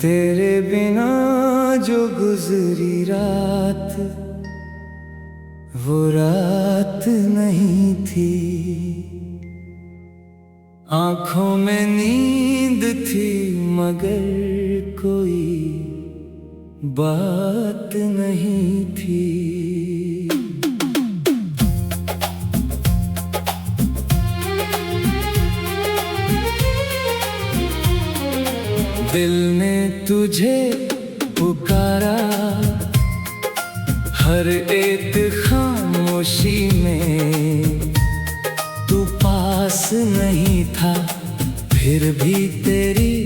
तेरे बिना जो गुजरी रात, वो रात नहीं थी। आंखों में नींद थी मगर कोई बात नहीं थी। दिल ने तुझे पुकारा, हर एक खामोशी में तू पास नहीं था। फिर भी तेरी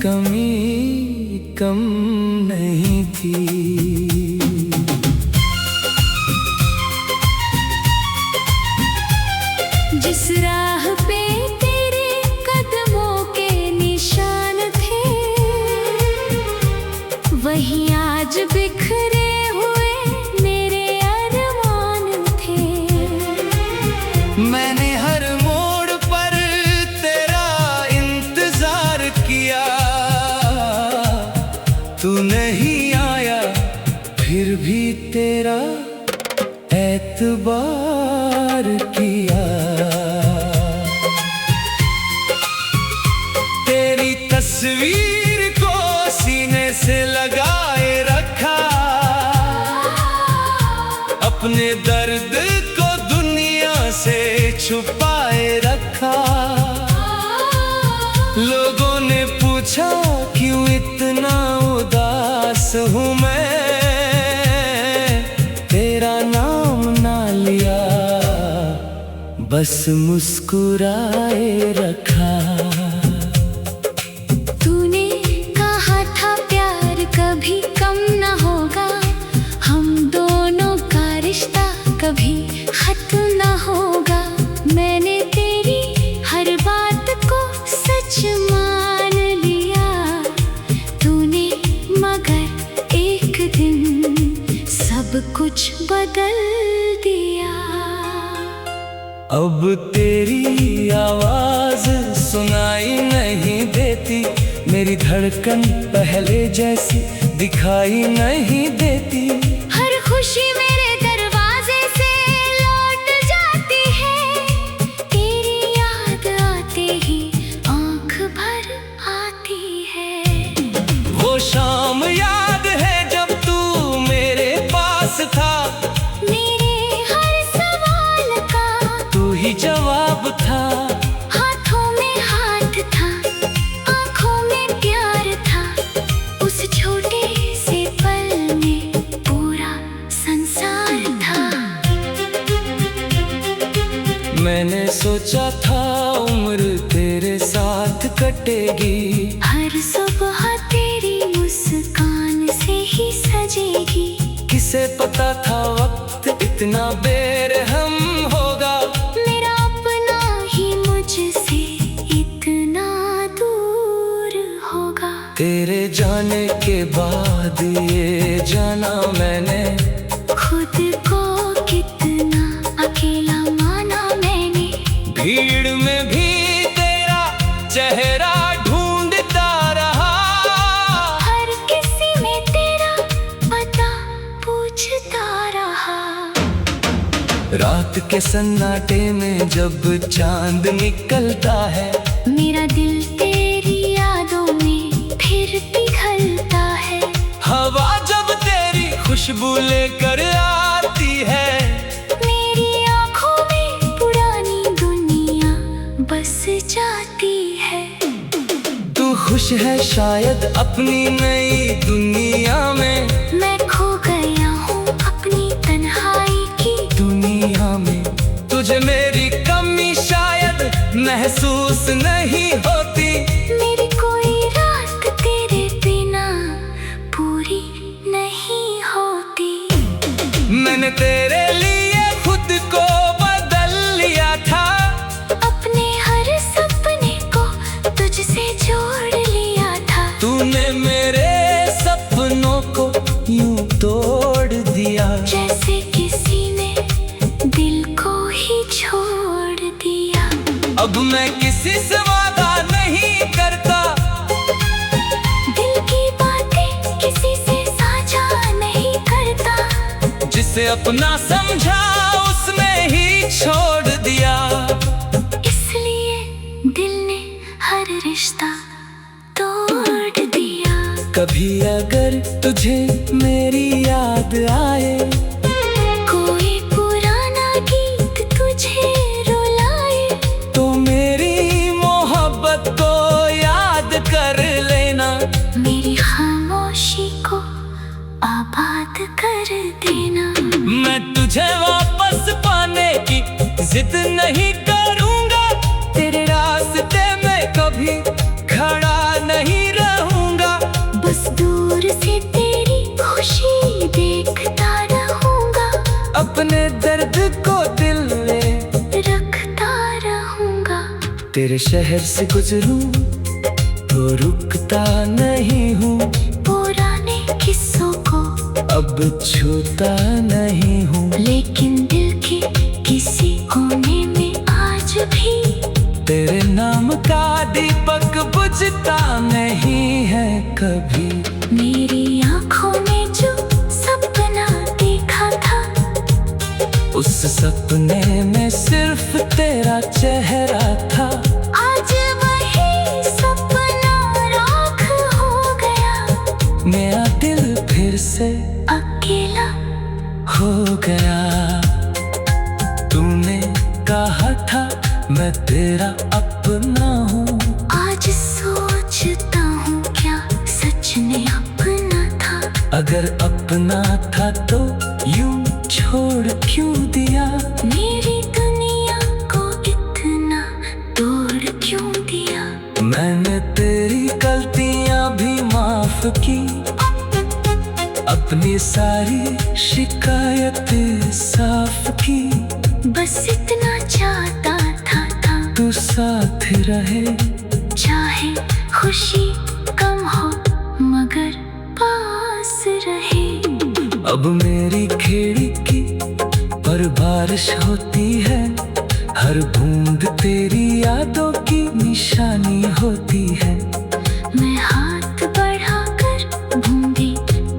कमी कम नहीं थी। जिस राह पे तेरे कदमों के निशान थे, वहीं आज बिखरे हुए मेरे अरमान थे। मैंने हर मोड़ पर तेरा इंतजार किया, तू नहीं आया। फिर भी तेरा एतबार किया। तेरी तस्वीर को सीने से लगाए रखा, अपने दर्द को दुनिया से छुपाए रखा। लोगों ने पूछा क्यों इतना उदास हूँ मैं, तेरा नाम ना लिया, बस मुस्कुराए रखा। तूने कहा था प्यार कभी कम न होगा, हम दोनों का रिश्ता कभी खत्म न होगा। मैंने तेरी हर बात को सच मान लिया तूने, मगर एक दिन सब कुछ बदल दिया। अब तेरी आवाज सुनाई नहीं देती, मेरी धड़कन पहले जैसी दिखाई नहीं देती। हर खुशी मेरे दरवाजे से लौट जाती है, तेरी याद आते ही आंख भर आती है। वो शाम याद है जब तू मेरे पास था, मेरे हर सवाल का तू ही जवाब था। हाथों में हाथ था, आंखों में प्यार था। उस छोटे से पल में पूरा संसार था। मैंने सोचा था उम्र तेरे साथ कटेगी, हर सुबह तेरी मुस्कान से ही सजेगी। किसे पता था वक्त इतना बेरहम होगा, मेरा अपना ही मुझसे इतना दूर होगा। तेरे जाने के बाद ये जाना मैंने, खुद को कितना अकेला माना मैंने। भीड़ में भी तेरा चेहरा ढूंढता रहा, हर किसी में तेरा पता पूछता रहा। रात के सन्नाटे में जब चांद निकलता है, मेरा दिल तेरी यादों में फिर पिघलता है। हवा जब तेरी खुशबू लेकर आती है, मेरी आंखों में पुरानी दुनिया बस जाती है। तू खुश है शायद अपनी नई दुनिया में, मैं खो गया हूँ अपनी तन्हाई की दुनिया में। तुझे मेरी कमी शायद महसूस नहीं होती, मेरी कोई रात तेरे बिना पूरी नहीं होती। मैंने तेरे लिए खुद को बदल लिया था, अपने हर सपने को तुझसे जोड़ लिया था। तूने मेरे सपनों को यूं तोड़ दिया, जैसे किसी ने दिल को ही छोड़ दिया। अब मैं किसी से वादा नहीं करता, दिल की जिसे अपना समझा उसने ही छोड़ दिया। इसलिए दिल ने हर रिश्ता तोड़ दिया। कभी अगर तुझे मेरी याद आए, कोई पुराना गीत तुझे रुलाए, तो मेरी मोहब्बत को याद कर लेना। मेरी खामोशी को आबाद कर देना। मैं तुझे वापस पाने की जिद नहीं करूंगा, तेरे रास्ते में कभी खड़ा नहीं रहूंगा। बस दूर से तेरी खुशी देखता रहूंगा, अपने दर्द को दिल में रखता रहूंगा। तेरे शहर से गुजरूं तो रुकता नहीं हूँ, पुराने किस्सों को अब छूता नहीं हूँ। लेकिन दिल के किसी कोने में आज भी तेरे नाम का दीपक बुझता नहीं है कभी। मेरी आंखों में जो सपना देखा था, उस सपने में सिर्फ तेरा चेहरा था। आज वही सपना राख हो गया। मेरा दिल फिर से अकेला हो गया। तूने कहा था मैं तेरा अपना हूँ, आज सोचता हूँ क्या सच में अपना था। अगर अपना था तो यूं छोड़ क्यों दिया। मेरी दुनिया को इतना तोड़ क्यों दिया। मैंने तेरी गलतियां भी माफ की, अपनी सारी शिकायतें साफ की। बस इतना चाहता था तू साथ रहे, चाहे खुशी कम हो मगर पास रहे। अब मेरी खिड़की पर बारिश होती है, हर बूंद तेरी यादों की निशानी होती है। मैं हाथ बढ़ाकर बूंदे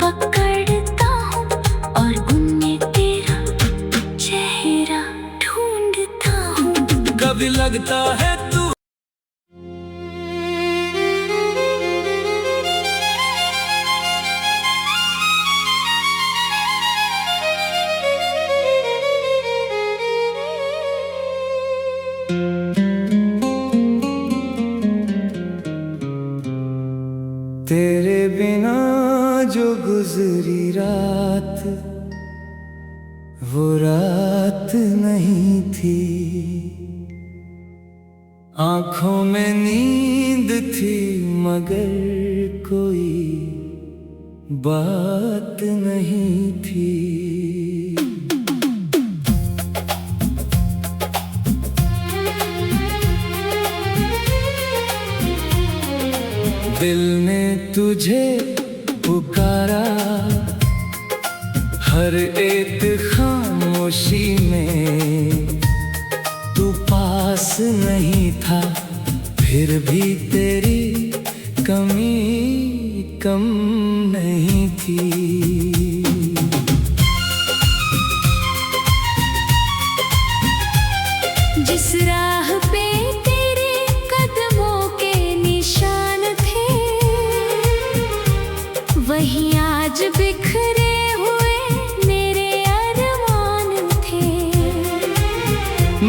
पकड़ता हूँ और उनमें तेरा चेहरा ढूंढता हूँ। कभी लगता है तू तेरे बिना जो गुजरी रात, वो रात नहीं थी। आंखों में नींद थी मगर कोई बात नहीं थी। दिल ने तुझे पुकारा, हर एक खामोशी में तू पास नहीं था। फिर भी तेरी कमी कम नहीं थी। जिस राह पे तेरे कदमों के निशान थे, वहीं आज बिखरे हुए मेरे अरमान थे।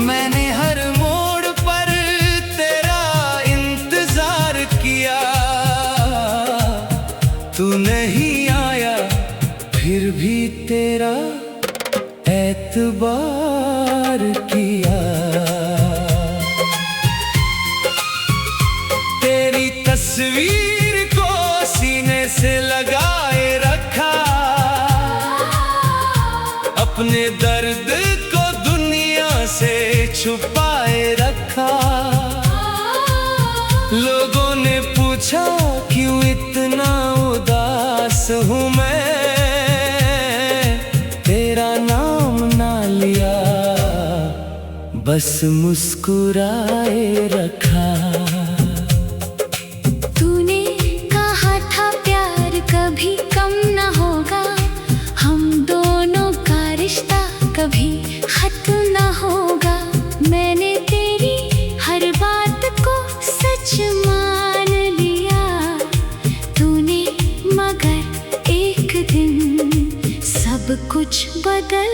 मैंने हर मोड़ पर तेरा इंतजार किया, तू नहीं आया फिर भी तेरा एतबार किया। तेरी तस्वीर को सीने से लगाए रखा, अपने दर्द को दुनिया से छुपाए रखा। लोगों ने पूछा क्यों इतना उदास हूँ मैं, तेरा नाम ना लिया बस मुस्कुराए रखा। तूने कहा था प्यार कभी कम न होगा, हम दोनों का कुछ बदल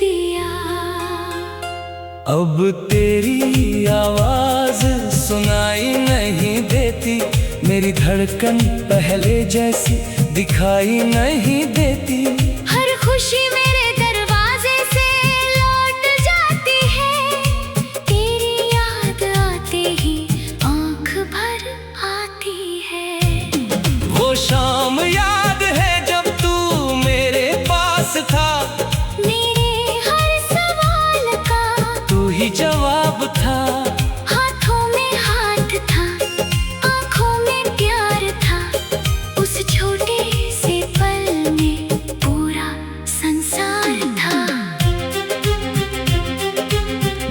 दिया। अब तेरी आवाज सुनाई नहीं देती, मेरी धड़कन पहले जैसी दिखाई नहीं देती। हर खुशी मेरे दरवाजे से लौट जाती है, तेरी याद आते ही आंख भर आती है। वो शाम याद है जब तू मेरे पास था, मेरे हर सवाल का तू ही जवाब था। हाथों में हाथ था, आंखों में प्यार था, उस छोटे से पल में पूरा संसार था।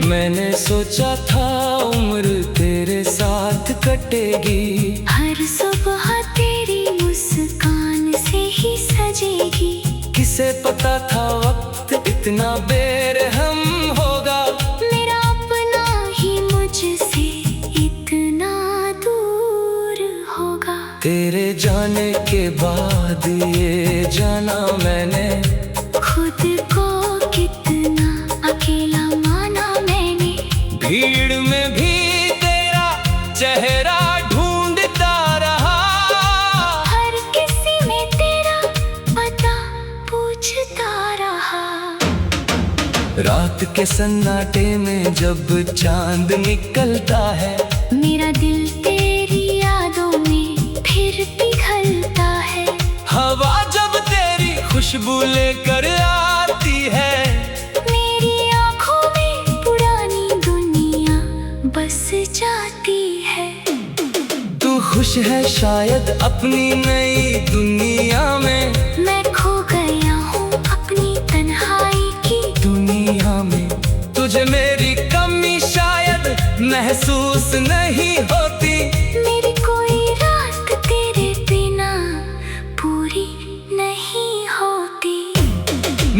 मैंने सोचा था उम्र तेरे साथ कटेगी, हर सुबह तेरी मुस्कान से ही सजेगी। किसे पता था वक्त इतना बेरहम होगा, मेरा अपना ही मुझसे इतना दूर होगा। तेरे जाने के बाद ये जाना मैंने, खुद को कितना अकेला माना मैंने। भीड़ में भी तेरा चेहरा ढूंढता रहा, हर किसी में तेरा पता पूछता रहा। रात के सन्नाटे में जब चांद निकलता है, मेरा दिल तेरी यादों में फिर पिघलता है। हवा जब तेरी खुशबू लेकर आती है, मेरी आंखों में पुरानी दुनिया बस जाती है। तू खुश है शायद अपनी नई दुनिया में, मैं खो गया हूँ अपनी तन्हाई की दुनिया में। तुझे मेरी कमी शायद महसूस नहीं होती, मेरी कोई रात तेरे बिना पूरी नहीं होती।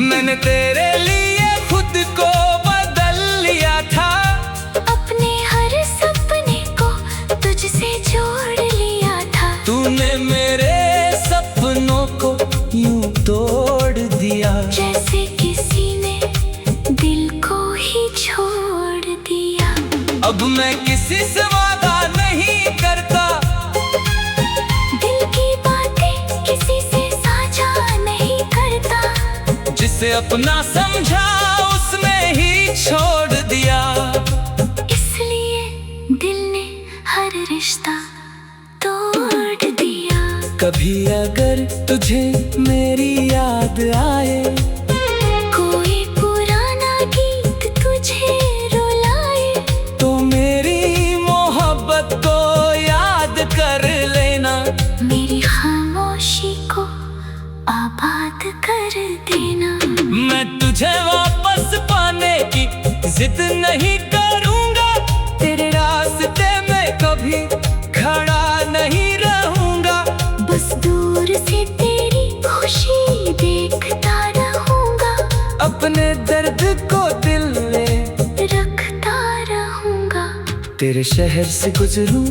मैंने तेरे लिए खुद को बदल लिया था, अपने हर सपने को तुझसे जोड़ लिया था। तूने मेरे सपनों को यूं तोड़ दिया, जैसे किसी ने दिल को ही छोड़ दिया। अब मैं किसी से वादा नहीं करता, दिल की बातें किसी से साझा नहीं करता। जिसे अपना समझा उसने ही छोड़ दिया। इसलिए दिल ने हर रिश्ता तोड़ दिया। कभी अगर तुझे मेरी याद आए, कोई पुराना गीत तुझे रुलाए, तो मेरी मोहब्बत को याद कर लेना। मेरी खामोशी को आबाद कर देना। मैं तुझे वापस पाने की जिद नहीं करूंगा, तेरे रास्ते में कभी खड़ा नहीं रहूंगा। बस दूर से तेरी खुशी देखता रहूंगा, अपने दर्द को दिल में रखता रहूंगा। तेरे शहर से गुजरूं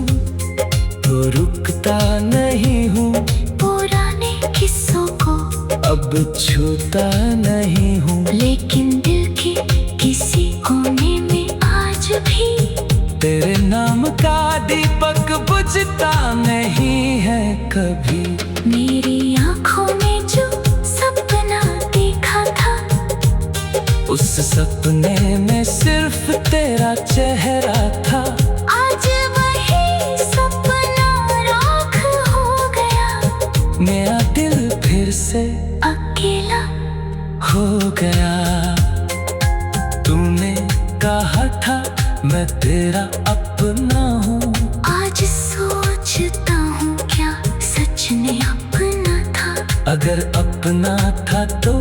तो रुकता नहीं हूँ, पुराने किस्सों को अब छूता नहीं हूँ। लेकिन दिल के किसी कोने में आज भी तेरे नाम का दीपक बुझता नहीं है कभी। मेरी आंखों में जो सपना देखा था, उस सपने में सिर्फ तेरा चेहरा था। आज वही सपना राख हो गया। मेरा दिल फिर से अकेला हो गया। तूने कहा था मैं तेरा अपना हूँ, आज सोचता हूँ क्या सच में अपना था। अगर अपना था तो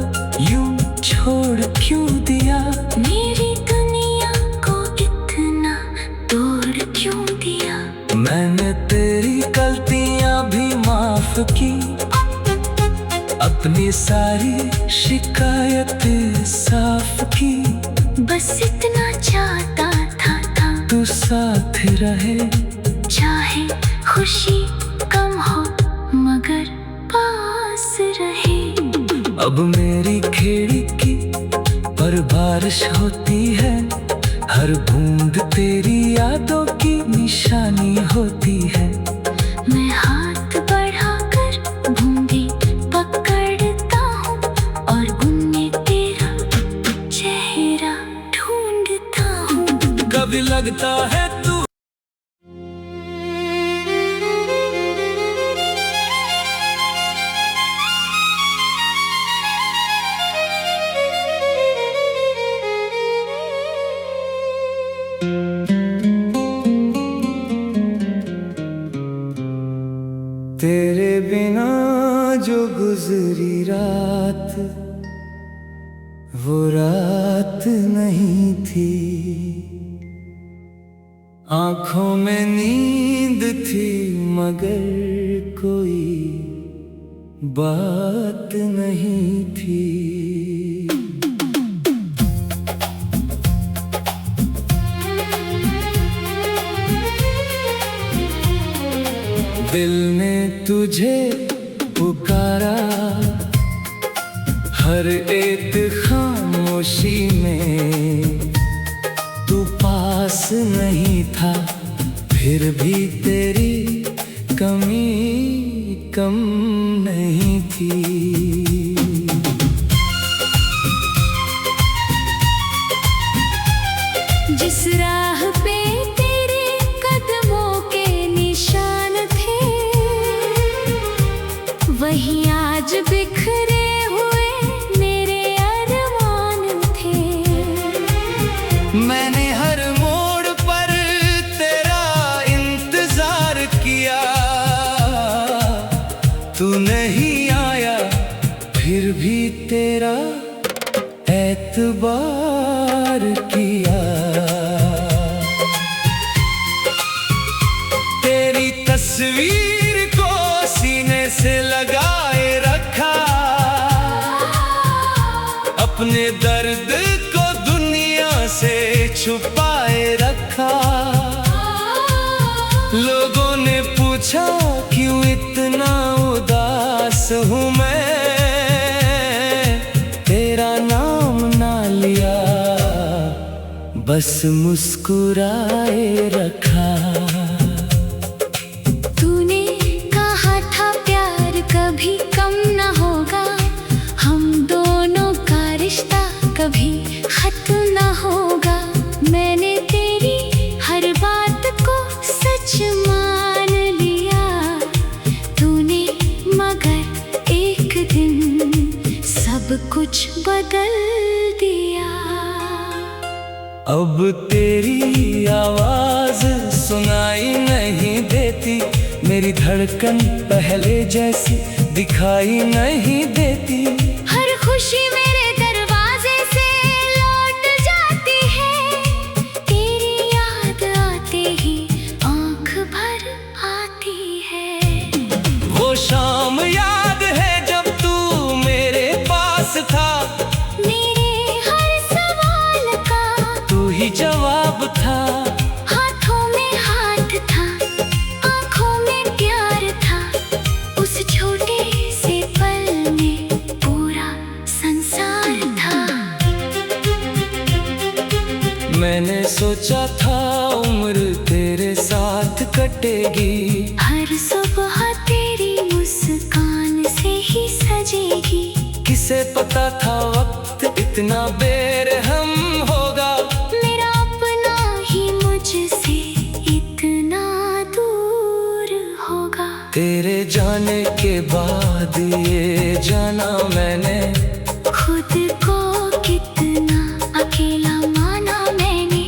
यूं छोड़ क्यों दिया। मेरी दुनिया को इतना तोड़ क्यों दिया। मैंने तेरी गलतियां भी माफ की, अपनी सारी शिकायतें साफ की। बस इतना चाहता था तू साथ रहे, चाहे खुशी कम हो मगर पास रहे। अब मेरी खिड़की पर बारिश होती है, हर बूंद तेरी यादों की निशानी होती है। मैं हाथ बढ़ाकर बूंदे पकड़ता हूँ और उनमें तेरा चेहरा ढूंढता हूँ। कभी लगता है तू तेरे बिना जो गुजरी रात, वो रात नहीं थी। आंखों में नींद थी मगर कोई बात नहीं थी। दिल ने तुझे पुकारा, हर एक खामोशी में तू पास नहीं था, फिर भी तेरी कमी कम नहीं थी। जिस राह पे तेरे कदमों के निशान थे, वहीं आज बिखरे हुए मेरे अरमान थे। मैंने हर मोड़ पर तेरा इंतजार किया, तू नहीं आया, फिर भी तेरा एतबार किया। तेरी तस्वीर को सीने से लगाए रखा, अपने दर्द को दुनिया से छुपाए रखा। लोगों ने पूछा क्यों इतना उदास हूँ मैं, तेरा नाम ना लिया, बस मुस्कुराए रखा। तूने कहा था प्यार कभी कम न होगा, हम दोनों का रिश्ता कभी खत्म न होगा। मैंने तेरी हर बात को सच मान लिया, तूने मगर एक दिन सब कुछ बदल दिया। अब तेरी आवाज सुनाई नहीं देती, मेरी धड़कन पहले जैसी दिखाई नहीं देती। हर खुशी मेरे दरवाजे से लौट जाती है, तेरी याद आते ही आंख भर आती है। वो शाम याद है जब तू मेरे पास था, मेरे हर सवाल का तू ही जवाब था। हाथों में हाथ था, आंखों में प्यार था, उस छोटे से पल में पूरा संसार था। मैंने सोचा था उम्र तेरे साथ कटेगी, हर सुबह तेरी मुस्कान से ही सजेगी। किसे पता था वक्त इतना बेरहम होगा, मेरा अपना ही मुझसे इतना दूर होगा। तेरे जाने के बाद ये जाना मैंने, खुद को कितना अकेला माना मैंने।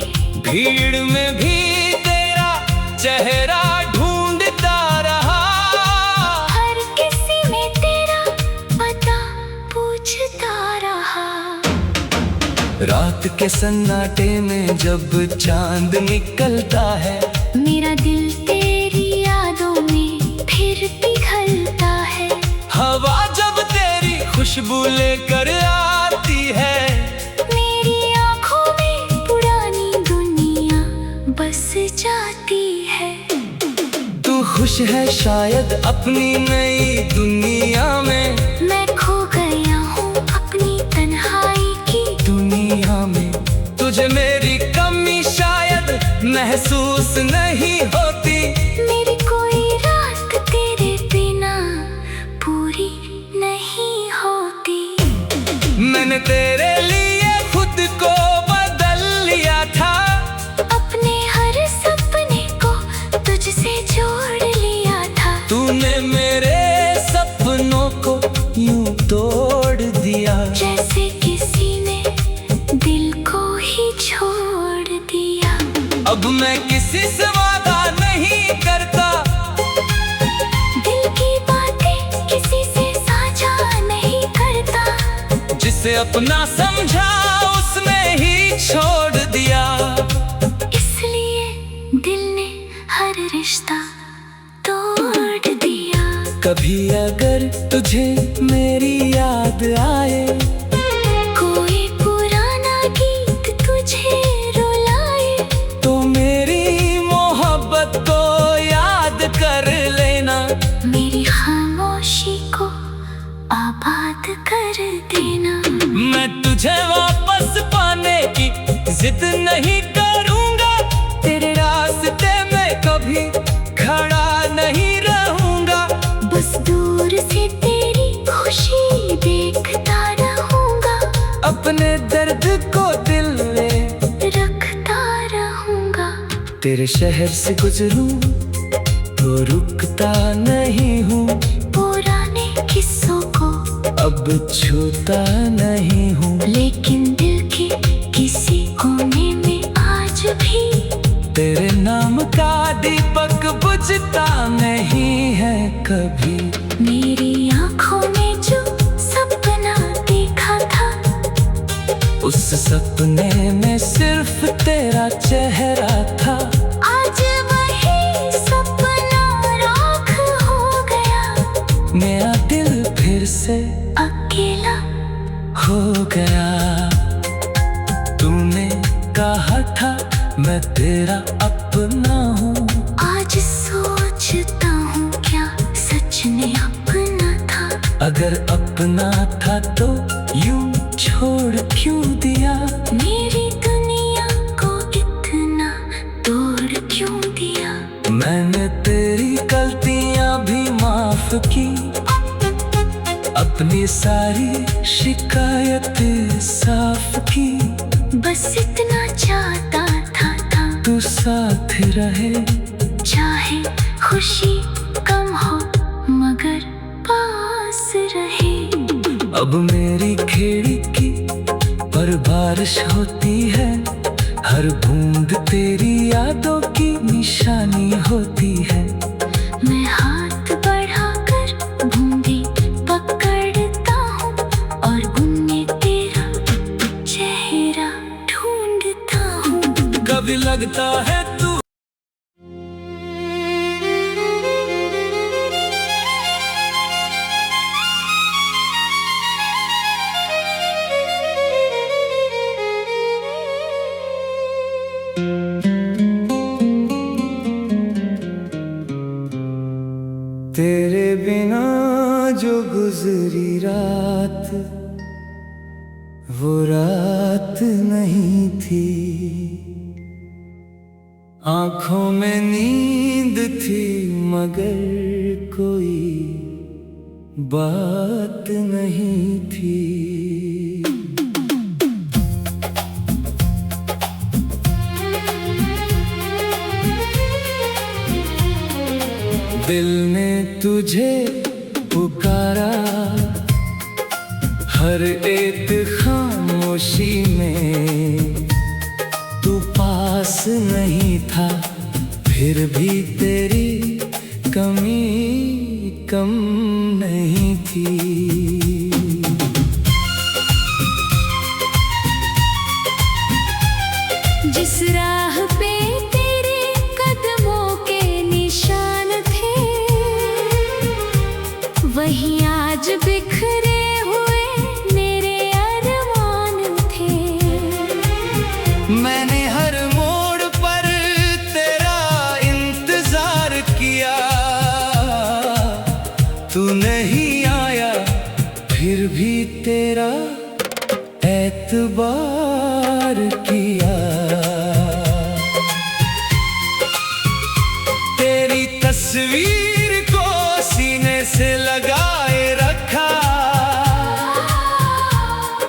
भीड़ में भी तेरा चेहरा ढूंढता रहा, हर किसी में तेरा पता पूछता रहा। रात के सन्नाटे में जब चांद निकलता है, मेरा दिल तेरी यादों में फिर पिघलता है। हवा जब तेरी खुशबू लेकर आती है, मेरी आंखों में पुरानी दुनिया बस जाती है। तू खुश है शायद अपनी नई दुनिया में, मैं खो गया हूँ महसूस नहीं होती। मेरी कोई रात तेरे बिना पूरी नहीं होती। मैंने तेरे लिए खुद को बदल लिया था, अपने हर सपने को तुझसे जोड़ लिया था। तूने मेरे सपनों को यूं तोड़ दिया, जैसे किसी ने दिल को ही छोड़ दिया। अब मैं किसी से वादा नहीं करता, दिल की बातें किसी से साझा नहीं करता। जिसे अपना समझा उसने ही छोड़ दिया। इसलिए दिल ने हर रिश्ता तोड़ दिया। कभी अगर तुझे मेरी याद आए, कोई पुराना गीत तुझे रुलाए, तो मेरी मोहब्बत को याद कर लेना। मेरी खामोशी को आबाद कर देना। मैं तुझे वापस पाने की जिद नहीं करूंगा, तेरे रास्ते में कभी खड़ा नहीं रहूंगा। बस दूर से तेरी खुशी देखता रहूंगा, अपने दर्द को दिल में रखता रहूंगा। तेरे शहर से गुजरूं तो रुकता नहीं हूँ, पुराने किस्सों को अब छूता नहीं हूँ। लेकिन दिल के किसी कोने में आज भी तेरे नाम का दीपक बुझता नहीं है कभी। मेरी आंखों में जो सपना देखा था, उस सपने में सिर्फ तेरा चेहरा था। आज वही सपना राख हो गया। मेरा दिल फिर से अकेला हो गया। तूने कहा था मैं तेरा अपना हूँ, आज सोचता हूँ क्या सच में अपना था। अगर अपना था तो यूं छोड़ क्यों दिया। मेरी दुनिया को इतना तोड़ क्यों दिया। मैंने तेरी गलतियां भी माफ की, अपनी सारी शिकायतें साफ की। बस इतना चाहता था तू साथ रहे, चाहे खुशी कम हो मगर पास रहे। अब मेरी खिड़की पर बारिश होती है, हर बूंद तेरी यादों की निशानी होती है। मैं हाथ बढ़ाकर बूंदे पकड़ता हूँ और उनमें तेरा चेहरा ढूंढता हूँ। कभी लगता है तू तेरे बिना जो गुजरी रात, वो रात नहीं थी। आंखों में नींद थी मगर कोई बात नहीं थी। दिल ने तुझे पुकारा, हर एक खामोशी में तू पास नहीं था। फिर भी तेरी कमी कम नहीं थी। जिस राह पे तेरे कदमों के निशान थे, वहीं आज बिखरे हुए मेरे अरमान थे। मैंने हर मोड़ पर तेरा इंतजार किया, तू नहीं आया फिर भी तेरा एतबार किया। तस्वीर को सीने से लगाए रखा,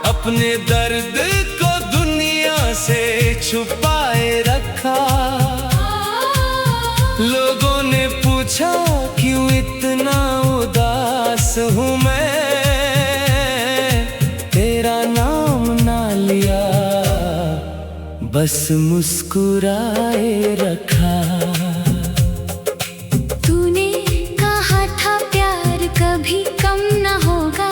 अपने दर्द को दुनिया से छुपाए रखा। लोगों ने पूछा क्यों इतना उदास हूँ मैं, तेरा नाम ना लिया बस मुस्कुराए रखा। तूने कहा था प्यार कभी कम न होगा,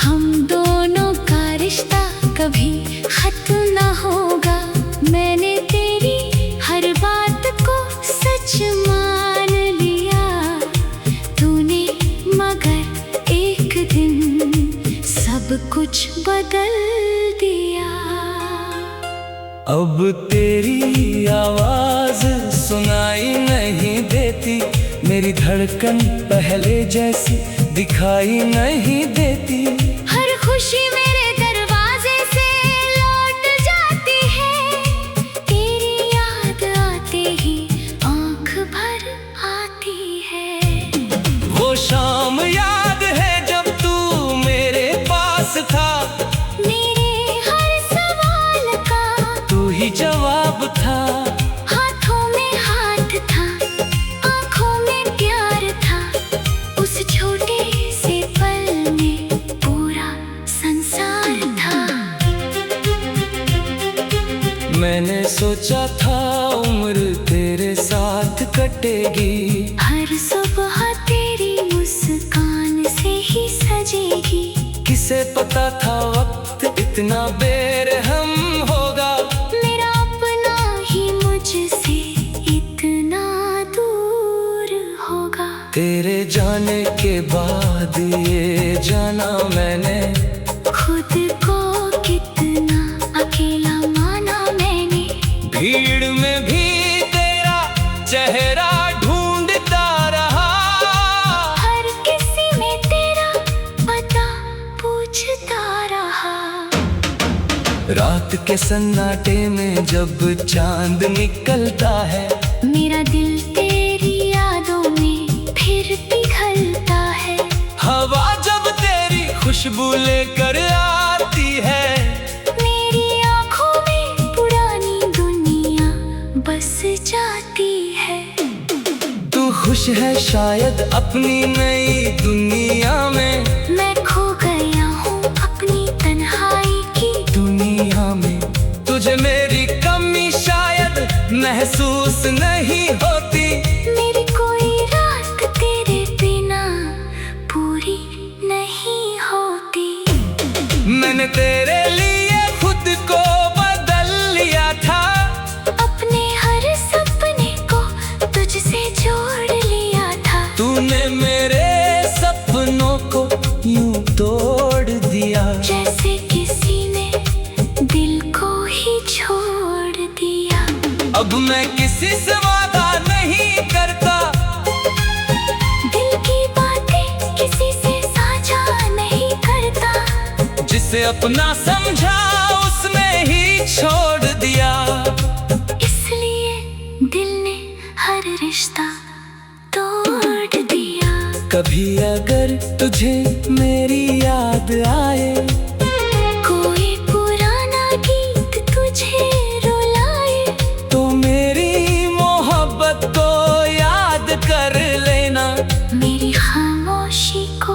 हम दोनों का रिश्ता कभी खत्म न होगा। मैंने तेरी हर बात को सच मान लिया तूने, मगर एक दिन सब कुछ बदल दिया। अब तेरी आवाज सुनाई नहीं देती, मेरी धड़कन पहले जैसी दिखाई नहीं देती। हर खुशी मेरे दरवाजे से लौट जाती है, तेरी याद आते ही आंख भर आती है। वो शाम याद है जब तू मेरे पास था, मेरे हर सवाल का तू ही जवाब था। हाथों में हाथ था, आंखों में प्यार था, उस छोटे से पल में पूरा संसार था। मैंने सोचा था उम्र तेरे साथ कटेगी, हर सुबह तेरी मुस्कान से ही सजेगी। किसे पता था वक्त इतना बेरहम होगा, मेरा अपना ही मुझसे इतना दूर होगा। तेरे जाने के बाद ये जाना मैंने, खुद को कितना अकेला माना मैंने। भीड़ में भी तेरा चेहरा ढूंढता रहा, हर किसी में तेरा पता पूछता रहा। रात के सन्नाटे में जब चांद निकलता है, मेरा दिल तेरी यादों में फिर पिघलता है। हवा जब तेरी खुशबू लेकर आती है, मेरी आंखों में पुरानी दुनिया बस जाती है। तू खुश है शायद अपनी नई दुनिया में, मैं खो गया हूँ अपनी तन्हाई की दुनिया में। तुझे मेरी कमी शायद महसूस नहीं होती, मेरी कोई रात तेरे बिना पूरी नहीं होती। मैंने तेरे लिए खुद को बदल लिया था, अपने हर सपने को तुझसे जोड़ लिया था। तूने मेरे सपनों को यूं तोड़ दिया, जैसे किसी ने दिल को ही छोड़ दिया। अब मैं किसी से वादा नहीं करता, दिल की बातें किसी से साझा नहीं करता। जिसे अपना समझा उसने ही छोड़ दिया। इसलिए दिल ने हर रिश्ता तोड़ दिया। कभी अगर तुझे मेरी याद आए, कोई पुराना गीत तुझे रुलाए, तो मेरी मोहब्बत को याद कर लेना, मेरी खामोशी को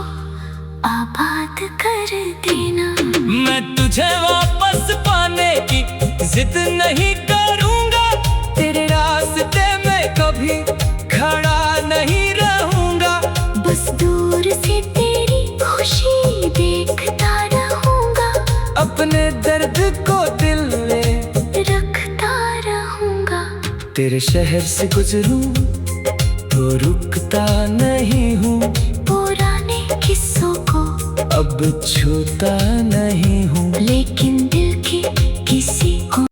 आबाद कर देना। मैं तुझे वापस पाने की जिद नहीं करूंगा, तेरे रास्ते में कभी खड़ा नहीं रहूंगा। बस दूर से तेरी खुशी देखता रहूंगा, अपने दर्द को दिल में रखता रहूंगा। तेरे शहर से गुजरूं तो रुकता नहीं हूँ, पुराने किस्सों को अब छूता नहीं हूँ। लेकिन